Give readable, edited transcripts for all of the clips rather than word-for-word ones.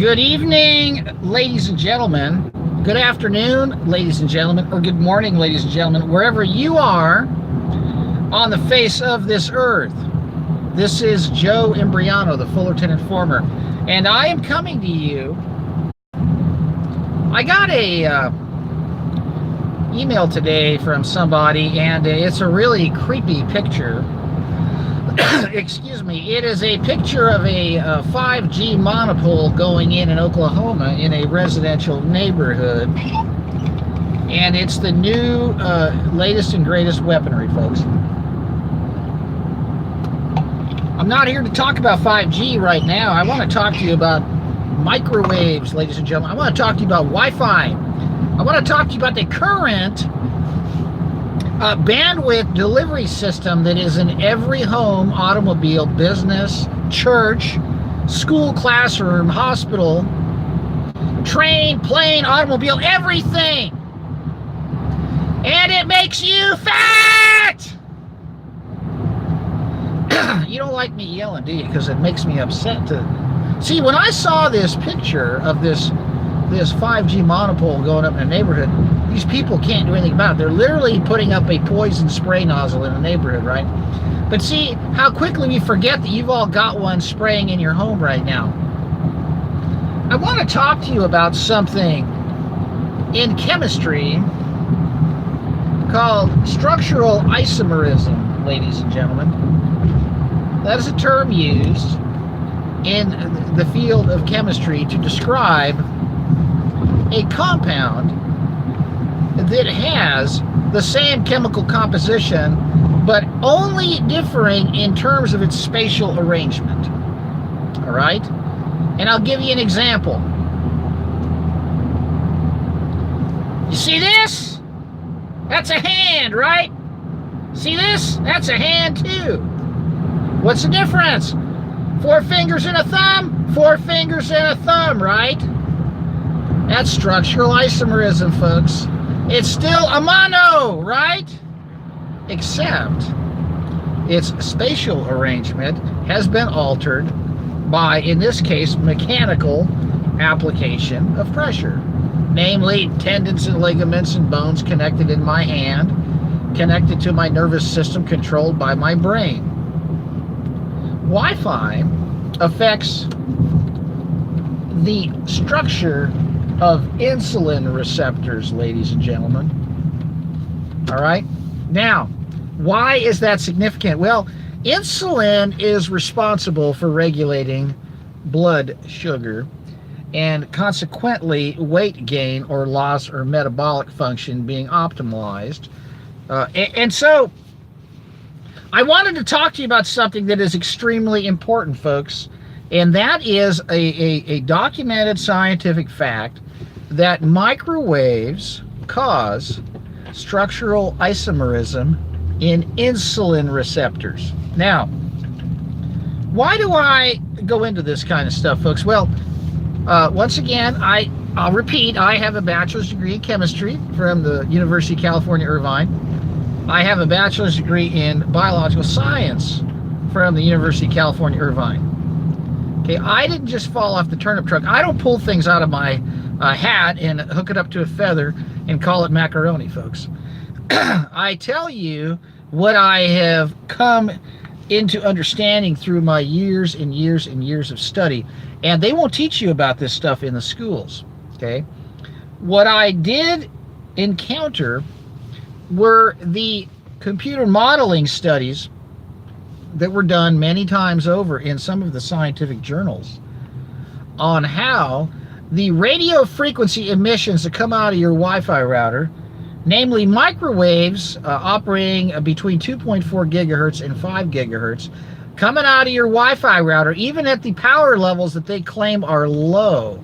Good evening, ladies and gentlemen. Good afternoon, ladies and gentlemen, or good morning, ladies and gentlemen, wherever you are on the face of this earth. This is Joe Imbriano, the Fullerton Informer, and I am coming to you. I got a email today from somebody, and it's a really creepy picture. Excuse me. It is a picture of a 5G monopole going in Oklahoma in a residential neighborhood, and it's the new latest and greatest weaponry, folks. I'm not here to talk about 5G right now. I want to talk to you about microwaves, ladies and gentlemen. I want to talk to you about Wi-Fi. I want to talk to you about the current bandwidth delivery system that is in every home, automobile, business, church, school, classroom, hospital, train, plane, automobile, everything. And it makes you fat! You don't like me yelling, do you? Because it makes me upset to see. When I saw this picture of this 5G monopole going up in a neighborhood, these people can't do anything about it. They're literally putting up a poison spray nozzle in a neighborhood, right? But see how quickly we forget that you've all got one spraying in your home right now. I want to talk to you about something in chemistry called structural isomerism, ladies and gentlemen. That is a term used in the field of chemistry to describe a compound that has the same chemical composition, but only differing in terms of its spatial arrangement. All right? And I'll give you an example. You see this? That's a hand, right? See this? That's a hand too. What's the difference? 4 fingers and a thumb? 4 fingers and a thumb, right? That's structural isomerism, folks. It's still a mono, right? Except its spatial arrangement has been altered by, in this case, mechanical application of pressure. Namely, tendons and ligaments and bones connected in my hand, connected to my nervous system, controlled by my brain. Wi-Fi affects the structure of insulin receptors, ladies and gentlemen. All right? Now, why is that significant? Well, insulin is responsible for regulating blood sugar and consequently weight gain or loss or metabolic function being optimized. And so I wanted to talk to you about something that is extremely important, folks, and that is a documented scientific fact that microwaves cause structural isomerism in insulin receptors. Now, why do I go into this kind of stuff, folks? Well, once again, I'll repeat, I have a bachelor's degree in chemistry from the University of California, Irvine. I have a bachelor's degree in biological science from the University of California, Irvine. Okay, I didn't just fall off the turnip truck. I don't pull things out of my hat and hook it up to a feather and call it macaroni, folks. I tell you what I have come into understanding through my years and years and years of study, and they won't teach you about this stuff in the schools, okay? What I did encounter were the computer modeling studies that were done many times over in some of the scientific journals on how the radio frequency emissions that come out of your Wi-Fi router, namely microwaves operating between 2.4 gigahertz and 5 gigahertz, coming out of your Wi-Fi router, even at the power levels that they claim are low,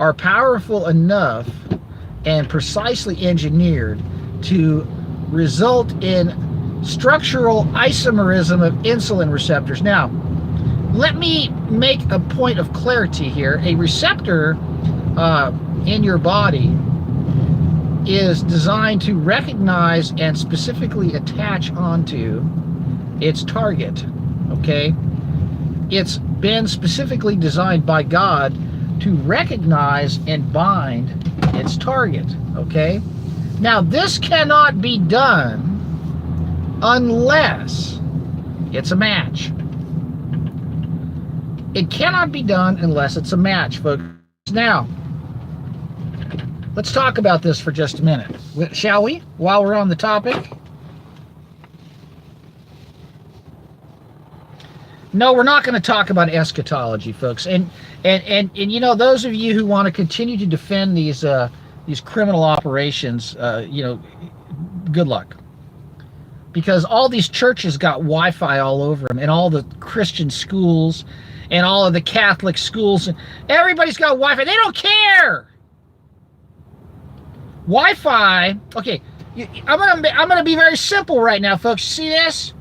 are powerful enough and precisely engineered to result in structural isomerism of insulin receptors. Now, let me make a point of clarity here. A receptor in your body is designed to recognize and specifically attach onto its target, okay? Its been specifically designed by God to recognize and bind its target, okay? Now, this cannot be done unless it's a match. It cannot be done unless it's a match, folks. Now, let's talk about this for just a minute, shall we, while we're on the topic? No, we're not going to talk about eschatology, folks. And you know, those of you who want to continue to defend these criminal operations, you know, good luck. Because all these churches got Wi-Fi all over them, and all the Christian schools, and all of the Catholic schools, and everybody's got Wi-Fi. They don't care. Wi-Fi. Okay, I'm gonna be very simple right now, folks. You see this?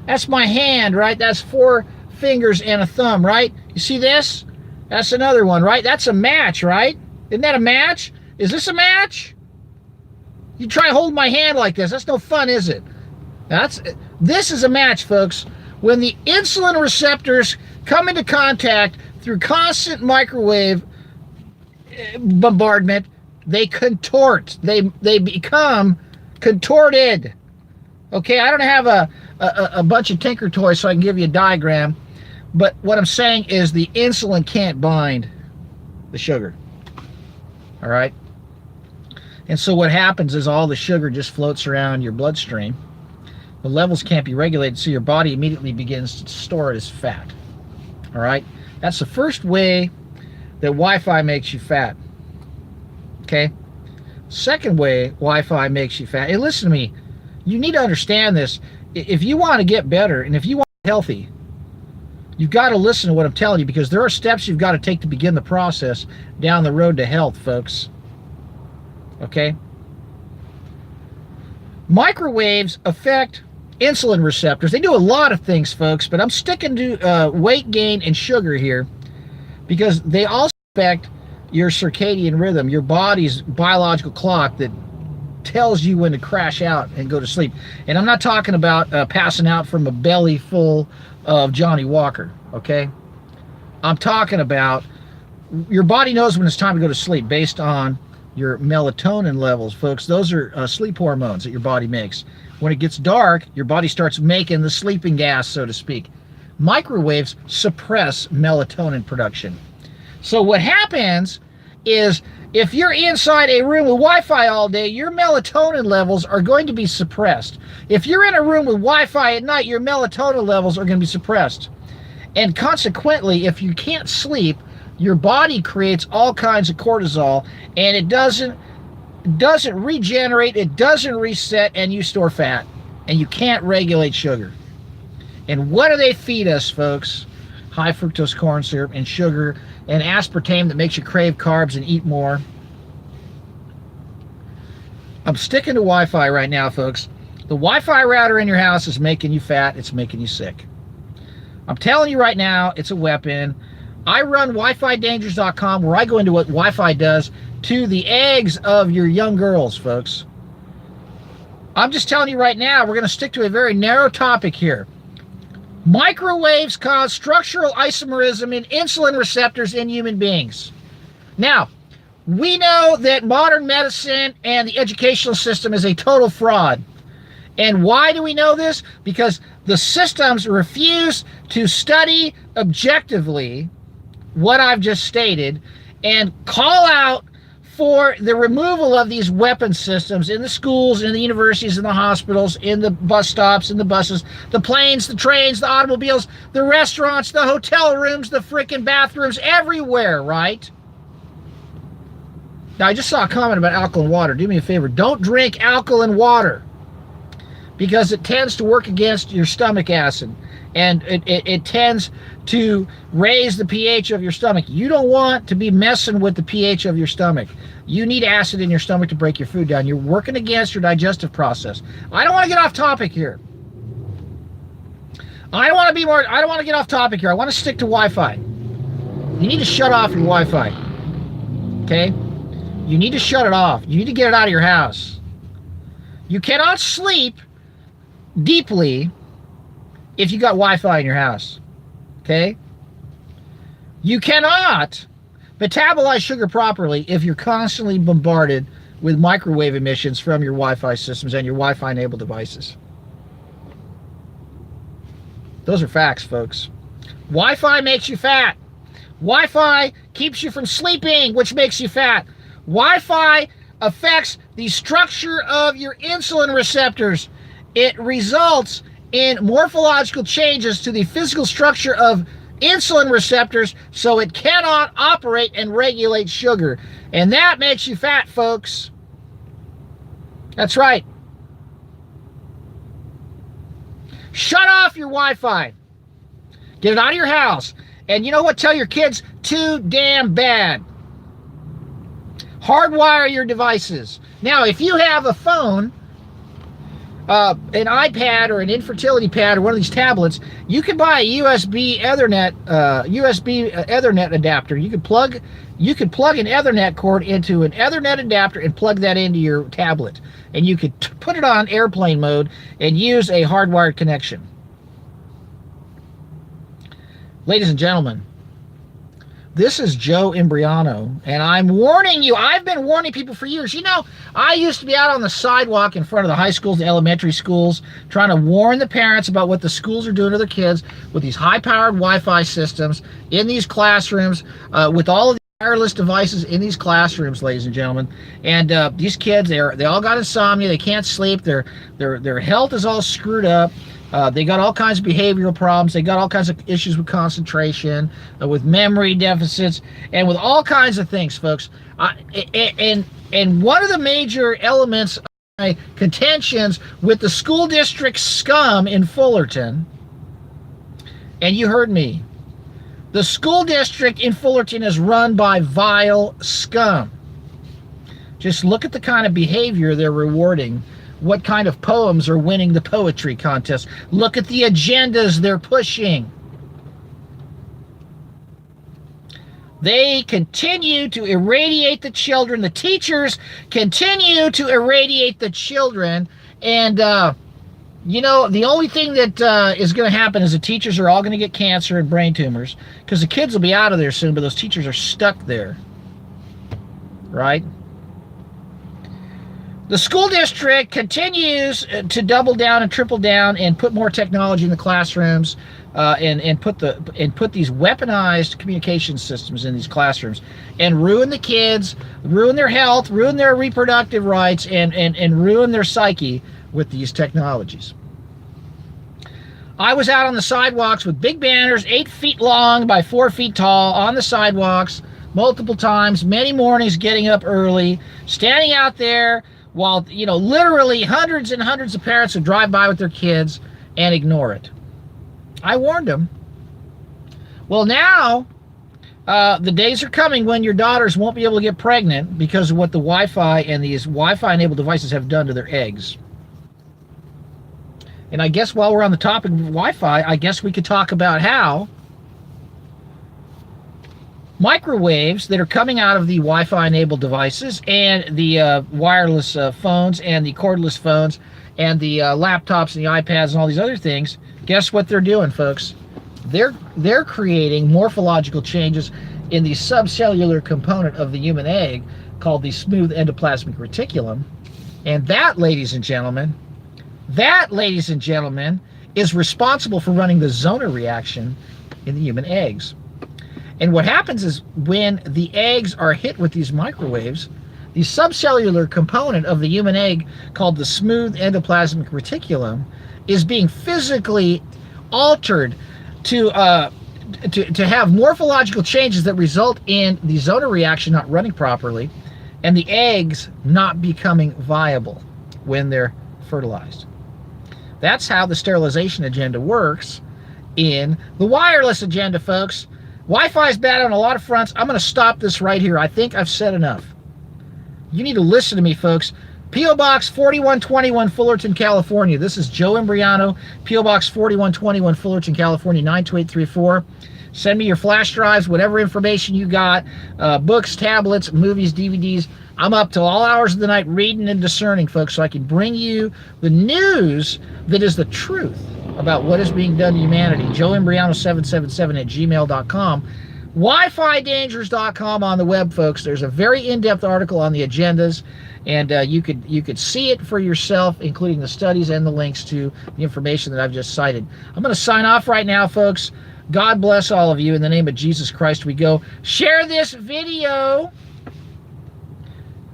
That's my hand, right? That's 4 fingers and a thumb, right? You see this? That's another one, right? That's a match, right? Isn't that a match? Is this a match? You try holding my hand like this. That's no fun, is it? This is a match, folks. When the insulin receptors come into contact through constant microwave bombardment, they contort. They become contorted. Okay, I don't have a bunch of Tinker Toys so I can give you a diagram, but what I'm saying is the insulin can't bind the sugar. All right? And so what happens is all the sugar just floats around your bloodstream. The levels can't be regulated, so your body immediately begins to store it as fat. All right? That's the first way that Wi-Fi makes you fat. Okay? Second way Wi-Fi makes you fat. Hey, listen to me. You need to understand this. If you want to get better and if you want to get healthy, you've got to listen to what I'm telling you, because there are steps you've got to take to begin the process down the road to health, folks. Okay? Microwaves affect insulin receptors. They do a lot of things, folks, but I'm sticking to weight gain and sugar here because they also affect your circadian rhythm, your body's biological clock that tells you when to crash out and go to sleep. And I'm not talking about passing out from a belly full of Johnny Walker, okay? I'm talking about your body knows when it's time to go to sleep based on your melatonin levels, folks. Those are sleep hormones that your body makes. When it gets dark, your body starts making the sleeping gas, so to speak. Microwaves suppress melatonin production. So what happens is if you're inside a room with Wi-Fi all day, your melatonin levels are going to be suppressed. If you're in a room with Wi-Fi at night, your melatonin levels are going to be suppressed. And consequently, if you can't sleep, your body creates all kinds of cortisol, and it doesn't regenerate, it doesn't reset, and you store fat, and you can't regulate sugar. And what do they feed us, folks? High fructose corn syrup and sugar and aspartame that makes you crave carbs and eat more. I'm sticking to Wi-Fi right now, folks. The Wi-Fi router in your house is making you fat. It's making you sick. I'm telling you right now, it's a weapon. I run WiFiDangers.com, where I go into what Wi-Fi does to the eggs of your young girls, folks. I'm just telling you right now, we're going to stick to a very narrow topic here. Microwaves cause structural isomerism in insulin receptors in human beings. Now, we know that modern medicine and the educational system is a total fraud. And why do we know this? Because the systems refuse to study objectively what I've just stated and call out for the removal of these weapon systems in the schools, in the universities, in the hospitals, in the bus stops, in the buses, the planes, the trains, the automobiles, the restaurants, the hotel rooms, the frickin' bathrooms, everywhere, right? Now, I just saw a comment about alkaline water. Do me a favor. Don't drink alkaline water because it tends to work against your stomach acid, and it tends to raise the pH of your stomach. You don't want to be messing with the pH of your stomach. You need acid in your stomach to break your food down. You're working against your digestive process. I don't want to get off topic here. I don't want to get off topic here. I want to stick to Wi-Fi. You need to shut off your Wi-Fi. Okay? You need to shut it off. You need to get it out of your house. You cannot sleep deeply if you got Wi-Fi in your house. Okay? You cannot metabolize sugar properly if you're constantly bombarded with microwave emissions from your Wi-Fi systems and your Wi-Fi enabled devices. Those are facts, folks. Wi-Fi makes you fat. Wi-Fi keeps you from sleeping, which makes you fat. Wi-Fi affects the structure of your insulin receptors. It results in morphological changes to the physical structure of insulin receptors, so it cannot operate and regulate sugar. And that makes you fat, folks. That's right. Shut off your Wi-Fi. Get it out of your house. And you know what? Tell your kids, too damn bad. Hardwire your devices. Now, if you have a phone, an iPad or an infertility pad or one of these tablets, you can buy a USB Ethernet adapter. You could plug an Ethernet cord into an Ethernet adapter and plug that into your tablet, and you could put it on airplane mode and use a hardwired connection. Ladies and gentlemen, this is Joe Imbriano, and I'm warning you. I've been warning people for years. You know, I used to be out on the sidewalk in front of the high schools and elementary schools trying to warn the parents about what the schools are doing to their kids with these high-powered Wi-Fi systems in these classrooms, with all of the wireless devices in these classrooms, ladies and gentlemen. And these kids, they all got insomnia. They can't sleep. Their health is all screwed up. They got all kinds of behavioral problems. They got all kinds of issues with concentration, with memory deficits, and with all kinds of things, folks. And one of the major elements of my contentions with the school district scum in Fullerton, and you heard me, the school district in Fullerton is run by vile scum. Just look at the kind of behavior they're rewarding. What kind of poems are winning the poetry contest? Look at the agendas they're pushing. They continue to irradiate the children. The teachers continue to irradiate the children. And, you know, the only thing that is going to happen is the teachers are all going to get cancer and brain tumors, because the kids will be out of there soon, but those teachers are stuck there. Right? The school district continues to double down and triple down and put more technology in the classrooms, and put these weaponized communication systems in these classrooms, and ruin the kids, ruin their health, ruin their reproductive rights, and ruin their psyche with these technologies. I was out on the sidewalks with big banners, 8 feet long by 4 feet tall, on the sidewalks multiple times, many mornings, getting up early, standing out there, while, you know, literally hundreds and hundreds of parents would drive by with their kids and ignore it. I warned them. Well, now the days are coming when your daughters won't be able to get pregnant because of what the Wi-Fi and these Wi-Fi enabled devices have done to their eggs. And I guess while we're on the topic of Wi-Fi, I guess we could talk about how microwaves that are coming out of the Wi-Fi enabled devices and the wireless phones and the cordless phones and the laptops and the iPads and all these other things, guess what they're doing, folks? They're creating morphological changes in the subcellular component of the human egg called the smooth endoplasmic reticulum. And that, ladies and gentlemen, is responsible for running the Zoner reaction in the human eggs. And what happens is when the eggs are hit with these microwaves, the subcellular component of the human egg called the smooth endoplasmic reticulum is being physically altered to have morphological changes that result in the Zoner reaction not running properly and the eggs not becoming viable when they're fertilized. That's how the sterilization agenda works in the wireless agenda, folks. Wi-Fi is bad on a lot of fronts. I'm going to stop this right here. I think I've said enough. You need to listen to me, folks. P.O. Box 4121, Fullerton, California. This is Joe Imbriano, P.O. Box 4121, Fullerton, California, 92834. Send me your flash drives, whatever information you got, books, tablets, movies, DVDs. I'm up till all hours of the night reading and discerning, folks, so I can bring you the news that is the truth about what is being done to humanity. Joe Imbriano 777 at gmail.com. WiFiDangers.com on the web, folks. There's a very in-depth article on the agendas, and you could see it for yourself, including the studies and the links to the information that I've just cited. I'm going to sign off right now, folks. God bless all of you. In the name of Jesus Christ, we go. Share this video.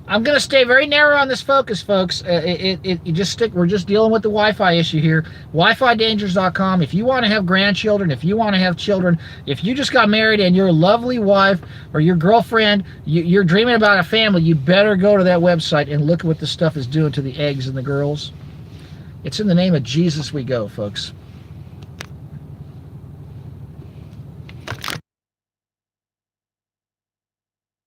I'm going to stay very narrow on this focus, folks. You just stick. We're just dealing with the Wi-Fi issue here. WiFiDangers.com. If you want to have grandchildren, if you want to have children, if you just got married and your lovely wife or your girlfriend, you're dreaming about a family, you better go to that website and look at what this stuff is doing to the eggs and the girls. It's in the name of Jesus we go, folks.